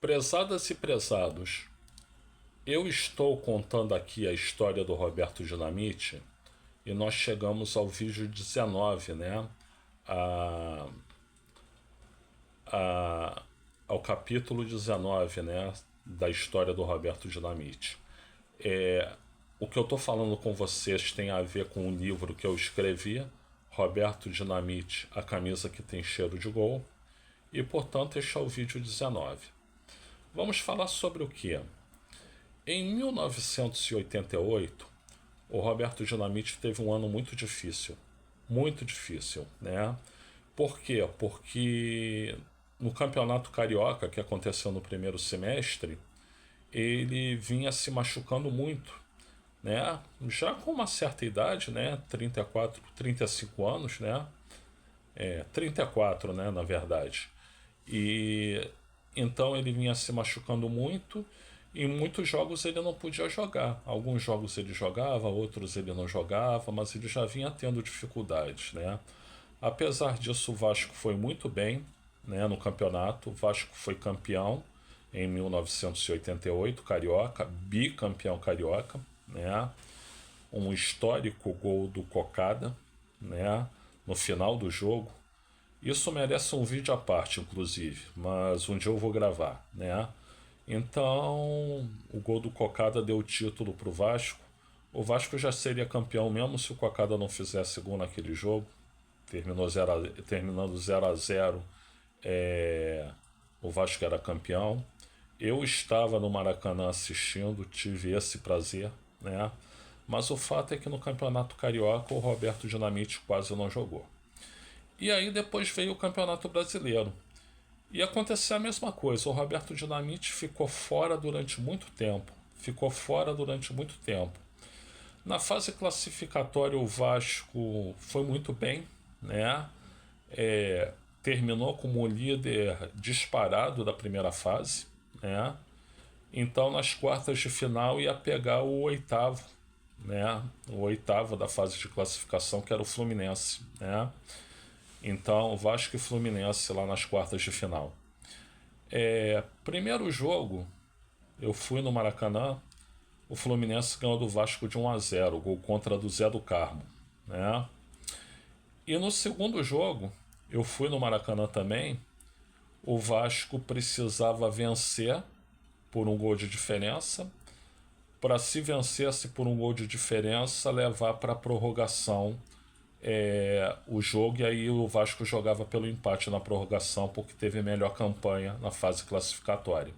Prezadas e prezados, eu estou contando aqui a história do Roberto Dinamite e nós chegamos ao vídeo 19, né? A, ao capítulo 19, né? Da história do Roberto Dinamite. O que eu estou falando com vocês tem a ver com um livro que eu escrevi, Roberto Dinamite, A Camisa que Tem Cheiro de Gol, e portanto este é o vídeo 19. Vamos falar sobre o que? Em 1988, o Roberto Dinamite teve um ano muito difícil, né? Por quê? Porque no Campeonato Carioca, que aconteceu no primeiro semestre, ele vinha se machucando muito, né? Já com uma certa idade, né? 34, 35 anos, né? 34, né, na verdade. E então ele vinha se machucando muito e muitos jogos ele não podia jogar. Alguns jogos ele jogava, outros ele não jogava, mas ele já vinha tendo dificuldades, né? Apesar disso, o Vasco foi muito bem, né, no campeonato. O Vasco foi campeão em 1988, carioca, bicampeão carioca, né? Um histórico gol do Cocada, né, no final do jogo. Isso merece um vídeo à parte, inclusive, mas um dia eu vou gravar, né? Então, o gol do Cocada deu o título para o Vasco. O Vasco já seria campeão mesmo se o Cocada não fizesse gol naquele jogo. Terminando 0-0, o Vasco era campeão. Eu estava no Maracanã assistindo, tive esse prazer, né? Mas o fato é que no Campeonato Carioca o Roberto Dinamite quase não jogou. E aí depois veio o Campeonato Brasileiro. E aconteceu a mesma coisa. O Roberto Dinamite ficou fora durante muito tempo. Na fase classificatória o Vasco foi muito bem, né? Terminou como líder disparado da primeira fase, né? Então nas quartas de final ia pegar o oitavo, né? O oitavo da fase de classificação, que era o Fluminense, né? Então, Vasco e Fluminense lá nas quartas de final. Primeiro jogo, eu fui no Maracanã, o Fluminense ganhou do Vasco de 1-0, gol contra do Zé do Carmo, né? E no segundo jogo, eu fui no Maracanã também, o Vasco precisava vencer por um gol de diferença, para se vencesse por um gol de diferença, levar para a prorrogação o jogo, e aí o Vasco jogava pelo empate na prorrogação porque teve melhor campanha na fase classificatória.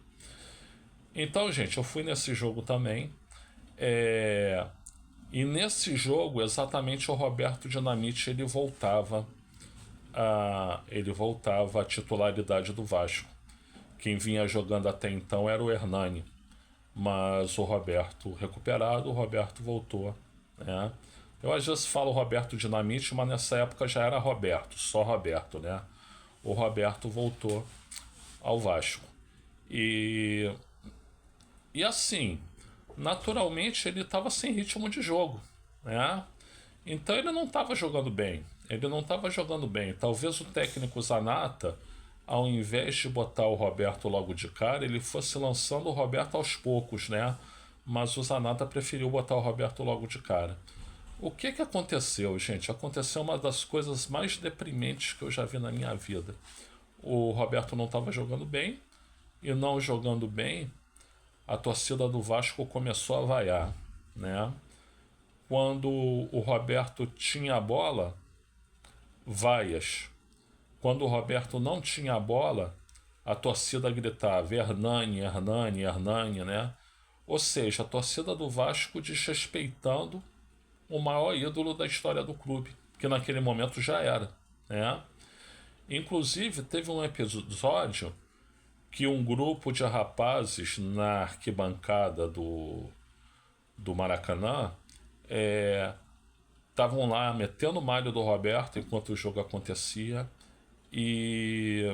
Então, gente, eu fui nesse jogo também, e nesse jogo exatamente o Roberto Dinamite ele voltava à titularidade do Vasco. Quem vinha jogando até então era o Hernani, mas o Roberto recuperado, o Roberto voltou, né? Eu às vezes falo Roberto Dinamite, mas nessa época já era Roberto, só Roberto, né? O Roberto voltou ao Vasco. E assim, naturalmente ele estava sem ritmo de jogo, né? Então ele não estava jogando bem. Talvez o técnico Zanata, ao invés de botar o Roberto logo de cara, ele fosse lançando o Roberto aos poucos, né? Mas o Zanata preferiu botar o Roberto logo de cara. O que aconteceu, gente? Aconteceu uma das coisas mais deprimentes que eu já vi na minha vida. O Roberto não estava jogando bem, e não jogando bem, a torcida do Vasco começou a vaiar, né? Quando o Roberto tinha a bola, vaias. Quando o Roberto não tinha a bola, a torcida gritava Hernani, Hernani, Hernani, né? Ou seja, a torcida do Vasco desrespeitando o maior ídolo da história do clube, que naquele momento já era, né? Inclusive, teve um episódio que um grupo de rapazes na arquibancada do Maracanã estavam lá metendo o malho do Roberto enquanto o jogo acontecia, e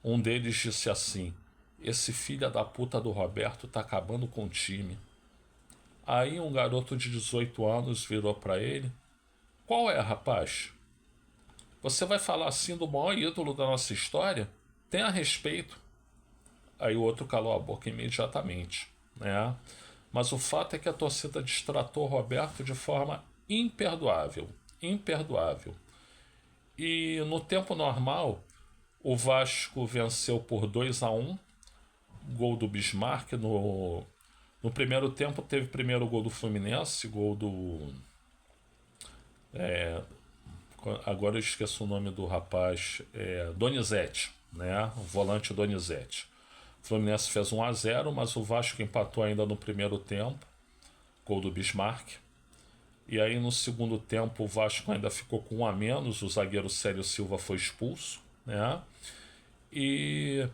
um deles disse assim: esse filho da puta do Roberto tá acabando com o time. Aí um garoto de 18 anos virou para ele: qual é, rapaz? Você vai falar assim do maior ídolo da nossa história? tem a respeito, aí o outro calou a boca imediatamente, né? Mas o fato é que a torcida destratou o Roberto de forma imperdoável, imperdoável. E no tempo normal, o Vasco venceu por 2-1, gol do Bismarck. No primeiro tempo teve primeiro gol do Fluminense, gol do... agora eu esqueço o nome do rapaz, Donizete, né? O volante Donizete. O Fluminense fez 1-0, mas o Vasco empatou ainda no primeiro tempo, gol do Bismarck. E aí no segundo tempo o Vasco ainda ficou com 1 a menos, o zagueiro Célio Silva foi expulso, né? E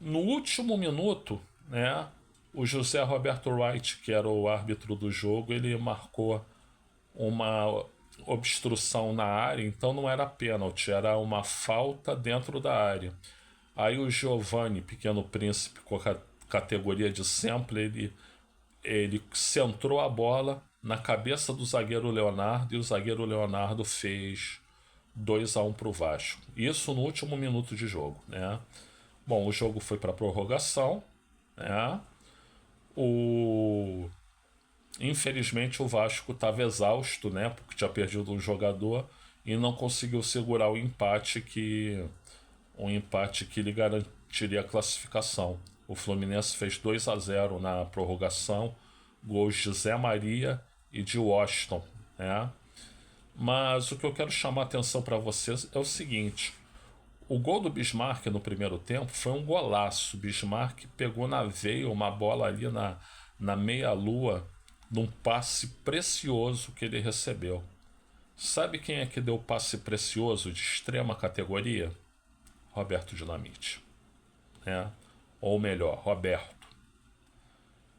no último minuto, né, o José Roberto Wright, que era o árbitro do jogo, ele marcou uma obstrução na área, então não era pênalti, era uma falta dentro da área. Aí o Giovanni, Pequeno Príncipe, com a categoria de sample, ele centrou a bola na cabeça do zagueiro Leonardo e o zagueiro Leonardo fez 2-1 para o Vasco. Isso no último minuto de jogo, né? Bom, o jogo foi para prorrogação, né? Infelizmente o Vasco estava exausto, né? Porque tinha perdido um jogador e não conseguiu segurar o empate que lhe garantiria a classificação. O Fluminense fez 2-0 na prorrogação, gols de Zé Maria e de Washington, né? Mas o que eu quero chamar a atenção para vocês é o seguinte: o gol do Bismarck no primeiro tempo foi um golaço. O Bismarck pegou na veia uma bola ali na meia-lua, num passe precioso que ele recebeu. Sabe quem é que deu o passe precioso de extrema categoria? Roberto Dinamite, né? Ou melhor, Roberto.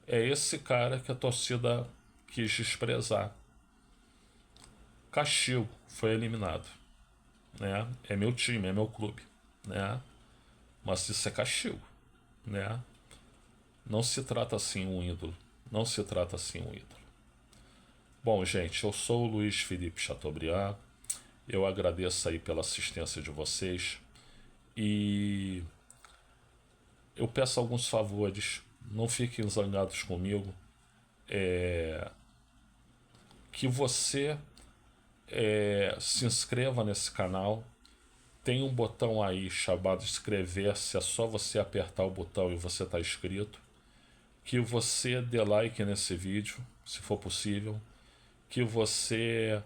É esse cara que a torcida quis desprezar. Caxias foi eliminado, né? É meu time, é meu clube, né? Mas isso é castigo, né? Não se trata assim um ídolo, não se trata assim um ídolo. Bom, gente, eu sou o Luiz Felipe Chateaubriand, eu agradeço aí pela assistência de vocês e eu peço alguns favores, não fiquem zangados comigo, que você se inscreva nesse canal. Tem um botão aí chamado inscrever-se, é só você apertar o botão e você está inscrito. Que você dê like nesse vídeo, se for possível. Que você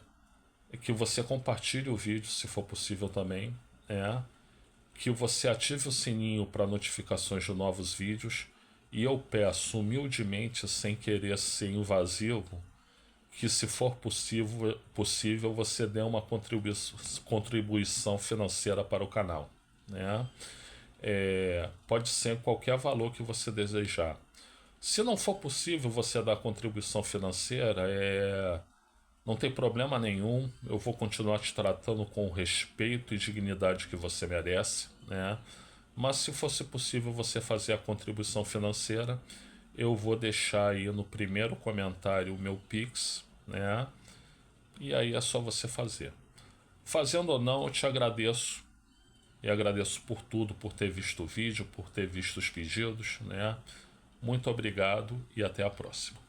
compartilhe o vídeo, se for possível também. Que você ative o sininho para notificações de novos vídeos. E eu peço humildemente, sem querer ser invasivo, que se for possível você dê uma contribuição financeira para o canal, né? Pode ser qualquer valor que você desejar. Se não for possível você dar contribuição financeira, não tem problema nenhum, eu vou continuar te tratando com o respeito e dignidade que você merece, né? Mas se fosse possível você fazer a contribuição financeira, eu vou deixar aí no primeiro comentário o meu Pix, né? E aí é só você fazer. Fazendo ou não, eu te agradeço. E agradeço por tudo, por ter visto o vídeo, por ter visto os pedidos, né? Muito obrigado e até a próxima.